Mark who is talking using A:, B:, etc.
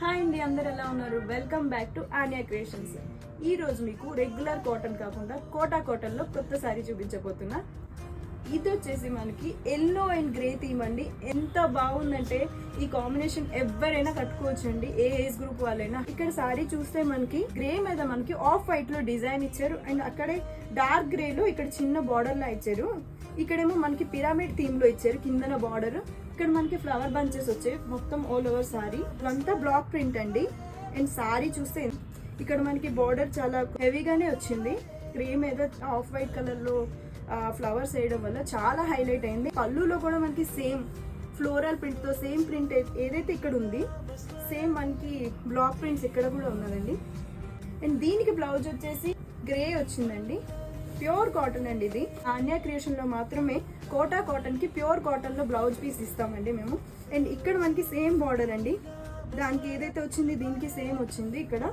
A: Hi అండి, అందరు ఎలా ఉన్నారు? Welcome back to Aaniya creations. ఈ రోజు మీకు రెగ్యులర్ కాటన్ కాకుండా కోటా కాటన్ లో కొత్త సారీ చూపించబోతున్నా. ఇది వచ్చేసి మనకి ఎల్లో అండ్ గ్రే థీమ్ అండి. ఎంత బాగుందంటే ఈ కాంబినేషన్ ఎవరైనా కట్టుకోవచ్చు అండి, ఏ ఏజ్ గ్రూప్ వాళ్ళైనా. ఇక్కడ సారీ చూస్తే మనకి గ్రే మీద మనకి ఆఫ్ వైట్ లో డిజైన్ ఇచ్చారు అండ్ అక్కడే డార్క్ గ్రే లో ఇక్కడ చిన్న బార్డర్ లా ఇచ్చారు. ఇక్కడేమో మనకి పిరమిడ్ థీమ్ లో ఇచ్చారు కిందన బార్డర్. ఇక్కడ మనకి ఫ్లవర్ బంచెస్ వచ్చాయి మొత్తం ఆల్ ఓవర్ సారీ. ఇదంతా బ్లాక్ ప్రింట్ అండి. అండ్ సారీ చూస్తే ఇక్కడ మనకి బార్డర్ చాలా హెవీగానే వచ్చింది. గ్రే మీద ఆఫ్ వైట్ కలర్ లో ఫ్లవర్స్ వేయడం వల్ల చాలా హైలైట్ అయింది. పళ్ళులో కూడా మనకి సేమ్ ఫ్లోరల్ ప్రింట్ తో సేమ్ ప్రింట్ ఏదైతే ఇక్కడ ఉంది సేమ్ మనకి బ్లాక్ ప్రింట్స్ ఇక్కడ కూడా ఉన్నదండి. అండ్ దీనికి బ్లౌజ్ వచ్చేసి గ్రే వచ్చిందండి. ప్యూర్ కాటన్ అండి ఇది. ఆన్యా క్రియేషన్ లో మాత్రమే కోటా కాటన్ కి ప్యూర్ కాటన్ లో బ్లౌజ్ పీస్ ఇస్తామండి మేము. అండ్ ఇక్కడ మనకి సేమ్ బార్డర్ అండి, దానికి ఏదైతే వచ్చింది దీనికి సేమ్ వచ్చింది. ఇక్కడ